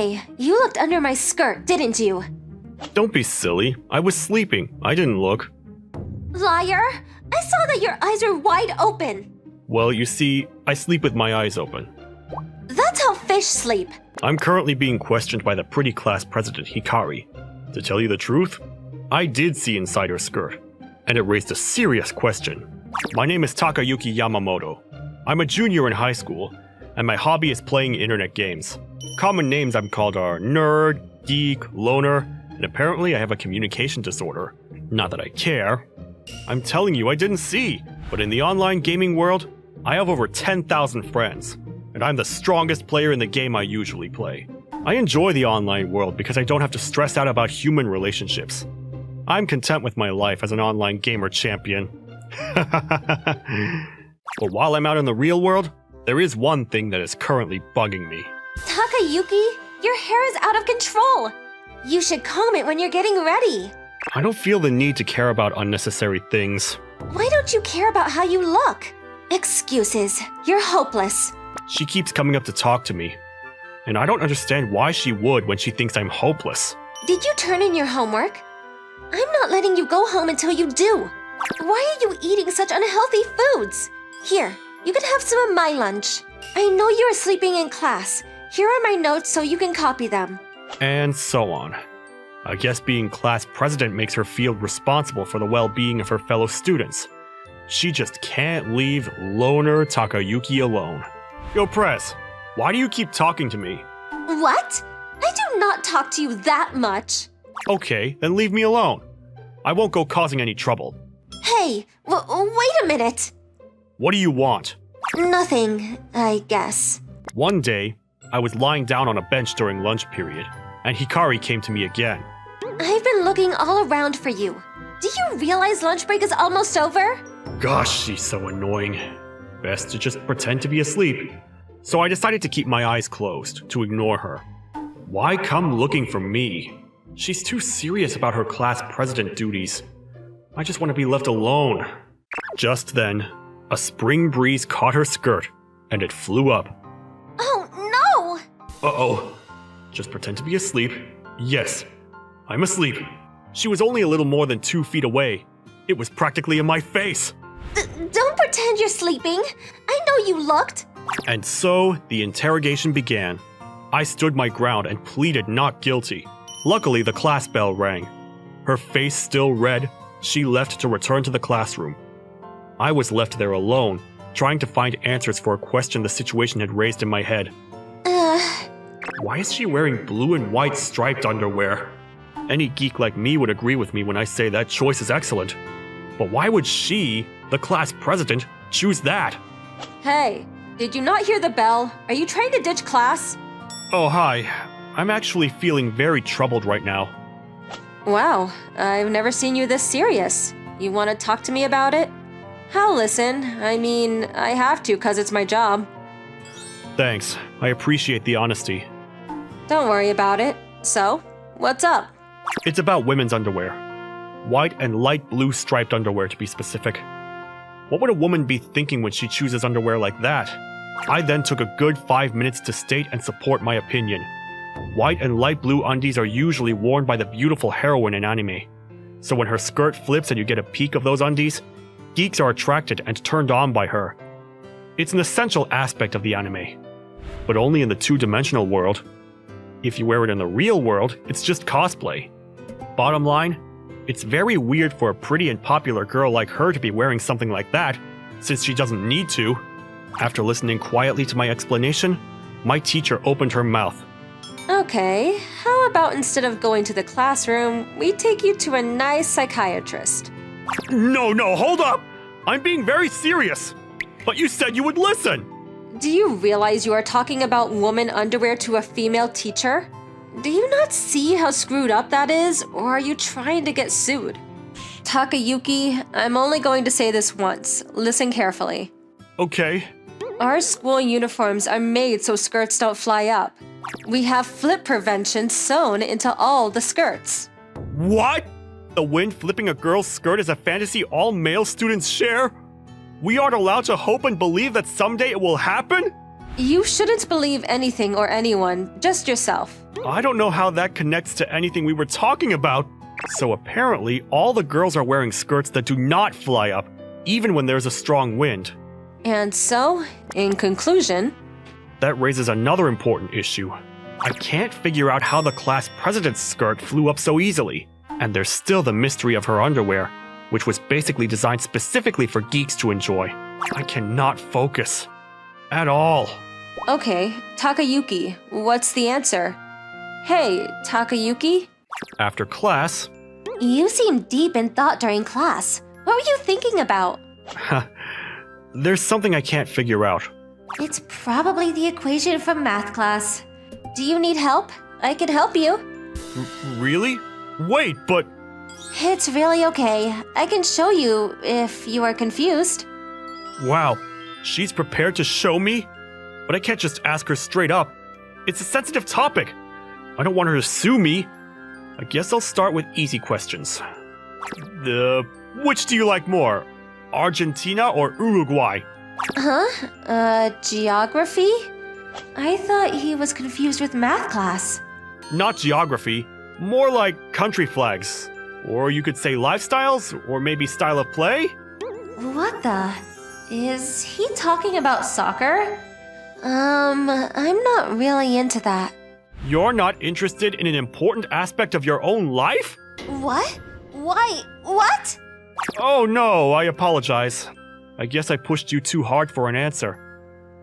Hey, you looked under my skirt, didn't you? Don't be silly. I was sleeping. I didn't look. Liar! I saw that your eyes were wide open. Well, you see, I sleep with my eyes open. That's how fish sleep. I'm currently being questioned by the pretty class president, Hikari. To tell you the truth, I did see inside her skirt, and it raised a serious question. My name is Takayuki Yamamoto. I'm a junior in high school, and my hobby is playing internet games. Common names I'm called are nerd, geek, loner, and apparently I have a communication disorder. Not that I care. I'm telling you, I didn't see. But in the online gaming world, I have over 10,000 friends, and I'm the strongest player in the game I usually play. I enjoy the online world because I don't have to stress out about human relationships. I'm content with my life as an online gamer champion. But while I'm out in the real world, there is one thing that is currently bugging me. Takayuki, your hair is out of control. You should comb it when you're getting ready. I don't feel the need to care about unnecessary things. Why don't you care about how you look? Excuses. You're hopeless. She keeps coming up to talk to me, and I don't understand why she would when she thinks I'm hopeless. Did you turn in your homework? I'm not letting you go home until you do. Why are you eating such unhealthy foods? Here, you can have some of my lunch. I know you are sleeping in class. Here are my notes so you can copy them. And so on. I guess being class president makes her feel responsible for the well-being of her fellow students. She just can't leave loner Takayuki alone. Yo, Prez, why do you keep talking to me? What? I do not talk to you that much. Okay, then leave me alone. I won't go causing any trouble. Hey, wait a minute. What do you want? Nothing, I guess. One day, I was lying down on a bench during lunch period, and Hikari came to me again. I've been looking all around for you. Do you realize lunch break is almost over? Gosh, she's so annoying. Best to just pretend to be asleep. So I decided to keep my eyes closed, to ignore her. Why come looking for me? She's too serious about her class president duties. I just want to be left alone. Just then, a spring breeze caught her skirt, and it flew up. Oh, no! Uh-oh. Just pretend to be asleep. Yes, I'm asleep. She was only a little more than 2 feet away. It was practically in my face. Don't pretend you're sleeping. I know you looked. And so, the interrogation began. I stood my ground and pleaded not guilty. Luckily, the class bell rang. Her face still red, she left to return to the classroom. I was left there alone, trying to find answers for a question the situation had raised in my head. Why is she wearing blue and white striped underwear? Any geek like me would agree with me when I say that choice is excellent. But why would she, the class president, choose that? Hey, did you not hear the bell? Are you trying to ditch class? Oh, hi. I'm actually feeling very troubled right now. Wow, I've never seen you this serious. You want to talk to me about it? I'll listen. I mean, I have to because it's my job. Thanks. I appreciate the honesty. Don't worry about it. So, what's up? It's about women's underwear. White and light blue striped underwear, to be specific. What would a woman be thinking when she chooses underwear like that? I then took a good 5 minutes to state and support my opinion. White and light blue undies are usually worn by the beautiful heroine in anime. So when her skirt flips and you get a peek of those undies, geeks are attracted and turned on by her. It's an essential aspect of the anime, but only in the two-dimensional world. If you wear it in the real world, it's just cosplay. Bottom line, it's very weird for a pretty and popular girl like her to be wearing something like that, since she doesn't need to. After listening quietly to my explanation, my teacher opened her mouth. Okay, how about instead of going to the classroom, we take you to a nice psychiatrist? No, hold up! I'm being very serious! But you said you would listen! Do you realize you are talking about woman underwear to a female teacher? Do you not see how screwed up that is, or are you trying to get sued? Takayuki, I'm only going to say this once. Listen carefully. Okay. Our school uniforms are made so skirts don't fly up. We have flip prevention sewn into all the skirts. What? The wind flipping a girl's skirt is a fantasy all male students share? We aren't allowed to hope and believe that someday it will happen? You shouldn't believe anything or anyone, just yourself. I don't know how that connects to anything we were talking about. So apparently, all the girls are wearing skirts that do not fly up, even when there's a strong wind. And so, in conclusion, that raises another important issue. I can't figure out how the class president's skirt flew up so easily. And there's still the mystery of her underwear, which was basically designed specifically for geeks to enjoy. I cannot focus. At all. Okay, Takayuki, what's the answer? Hey, Takayuki? After class... You seemed deep in thought during class. What were you thinking about? There's something I can't figure out. It's probably the equation from math class. Do you need help? I can help you. Really? Wait, but... It's really okay. I can show you if you are confused. Wow, she's prepared to show me? But I can't just ask her straight up. It's a sensitive topic. I don't want her to sue me. I guess I'll start with easy questions. Which do you like more? Argentina or Uruguay? Geography? I thought he was confused with math class. Not geography. More like country flags. Or you could say lifestyles, or maybe style of play? What the? Is he talking about soccer? I'm not really into that. You're not interested in an important aspect of your own life? What? Why? What? Oh no, I apologize. I guess I pushed you too hard for an answer.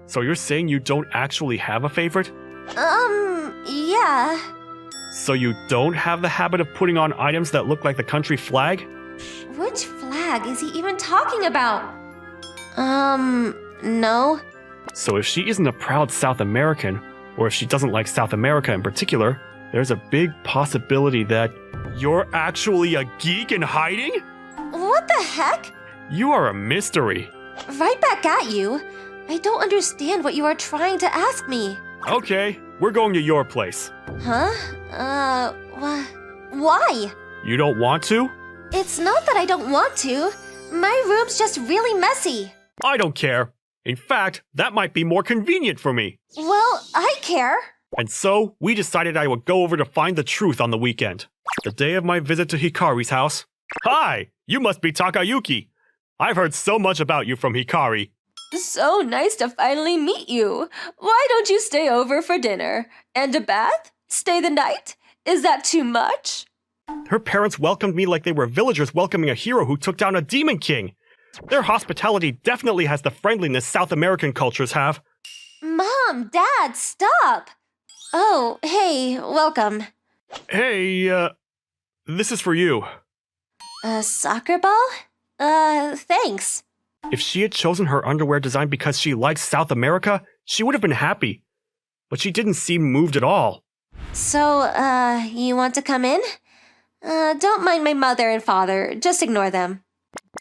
So you're saying you don't actually have a favorite? Yeah. So you don't have the habit of putting on items that look like the country flag? Which flag is he even talking about? No. So if she isn't a proud South American, or if she doesn't like South America in particular, there's a big possibility that you're actually a geek in hiding? What the heck? You are a mystery. Right back at you. I don't understand what you are trying to ask me. Okay, we're going to your place. Huh? Why? You don't want to? It's not that I don't want to. My room's just really messy. I don't care. In fact, that might be more convenient for me. Well, I care. And so, we decided I would go over to find the truth on the weekend. The day of my visit to Hikari's house. Hi! You must be Takayuki. I've heard so much about you from Hikari. So nice to finally meet you. Why don't you stay over for dinner? And a bath? Stay the night? Is that too much? Her parents welcomed me like they were villagers welcoming a hero who took down a demon king. Their hospitality definitely has the friendliness South American cultures have. Mom, Dad, stop! Oh, hey, welcome. Hey, this is for you. A soccer ball? Thanks. If she had chosen her underwear design because she likes South America, she would have been happy. But she didn't seem moved at all. So, you want to come in? Don't mind my mother and father, just ignore them.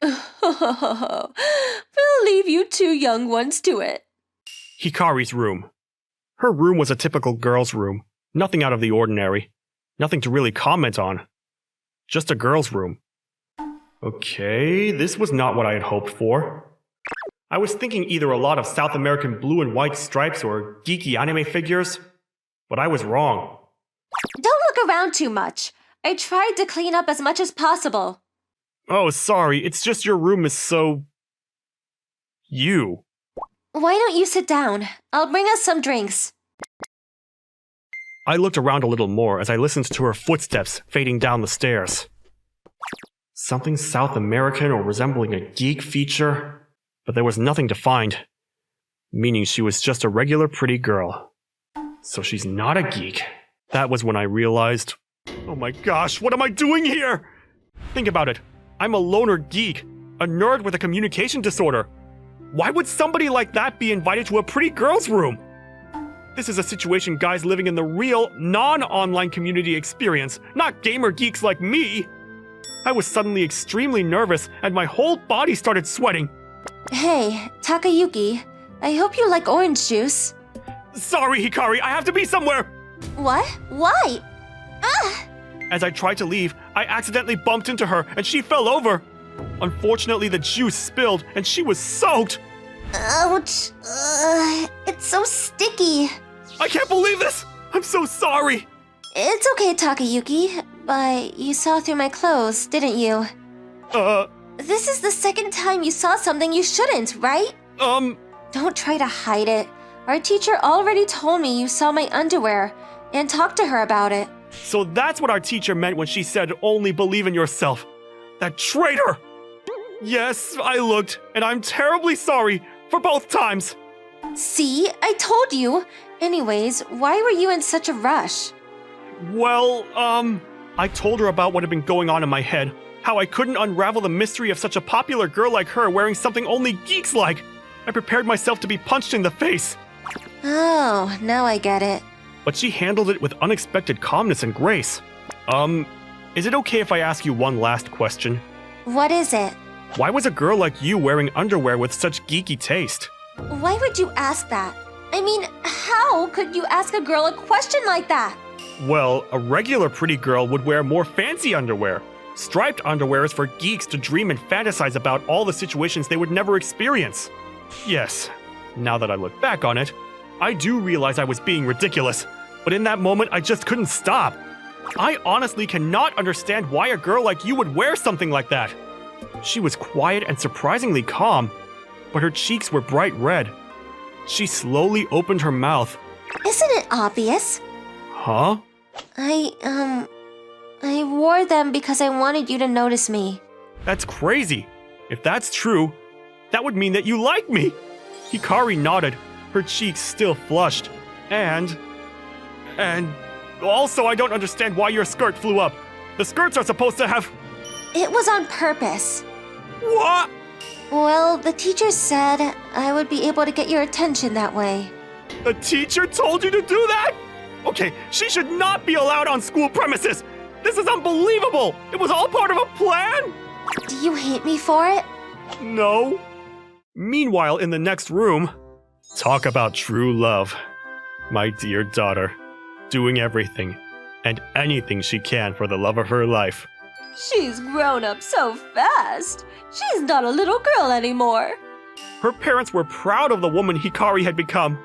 We'll leave you two young ones to it. Hikari's room. Her room was a typical girl's room. Nothing out of the ordinary. Nothing to really comment on. Just a girl's room. Okay, this was not what I had hoped for. I was thinking either a lot of South American blue and white stripes or geeky anime figures, but I was wrong. Don't look around too much. I tried to clean up as much as possible. Oh, sorry, it's just your room is so... you. Why don't you sit down? I'll bring us some drinks. I looked around a little more as I listened to her footsteps fading down the stairs. Something South American or resembling a geek feature, but there was nothing to find. Meaning she was just a regular pretty girl. So she's not a geek. That was when I realized, oh my gosh, what am I doing here? Think about it. I'm a loner geek, a nerd with a communication disorder. Why would somebody like that be invited to a pretty girl's room? This is a situation guys living in the real, non-online community experience, not gamer geeks like me. I was suddenly extremely nervous and my whole body started sweating. Hey, Takayuki, I hope you like orange juice. Sorry, Hikari, I have to be somewhere! What? Why? Ah! As I tried to leave, I accidentally bumped into her and she fell over. Unfortunately, the juice spilled and she was soaked. Ouch. It's so sticky. I can't believe this! I'm so sorry! It's okay, Takayuki, but you saw through my clothes, didn't you? This is the second time you saw something you shouldn't, right? Don't try to hide it. Our teacher already told me you saw my underwear and talked to her about it. So that's what our teacher meant when she said only believe in yourself. That traitor! Yes, I looked, and I'm terribly sorry for both times. See, I told you. Anyways, why were you in such a rush? Well, I told her about what had been going on in my head. How I couldn't unravel the mystery of such a popular girl like her wearing something only geeks like. I prepared myself to be punched in the face. Oh, now I get it. But she handled it with unexpected calmness and grace. Is it okay if I ask you one last question? What is it? Why was a girl like you wearing underwear with such geeky taste? Why would you ask that? I mean, how could you ask a girl a question like that? Well, a regular pretty girl would wear more fancy underwear. Striped underwear is for geeks to dream and fantasize about all the situations they would never experience. Yes, now that I look back on it, I do realize I was being ridiculous, but in that moment I just couldn't stop. I honestly cannot understand why a girl like you would wear something like that. She was quiet and surprisingly calm, but her cheeks were bright red. She slowly opened her mouth. Isn't it obvious? Huh? I wore them because I wanted you to notice me. That's crazy. If that's true, that would mean that you like me. Hikari nodded, her cheeks still flushed. And also I don't understand why your skirt flew up. The skirts are supposed to have... It was on purpose. What? Well, the teacher said I would be able to get your attention that way. The teacher told you to do that? Okay, she should not be allowed on school premises. This is unbelievable. It was all part of a plan. Do you hate me for it? No. Meanwhile, in the next room, talk about true love. My dear daughter, doing everything and anything she can for the love of her life. She's grown up so fast. She's not a little girl anymore. Her parents were proud of the woman Hikari had become.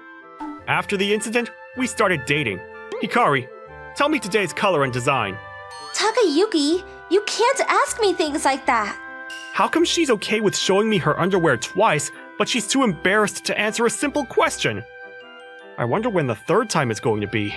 After the incident, we started dating. Hikari, tell me today's color and design. Takayuki, you can't ask me things like that. How come she's okay with showing me her underwear twice, but she's too embarrassed to answer a simple question? I wonder when the third time is going to be.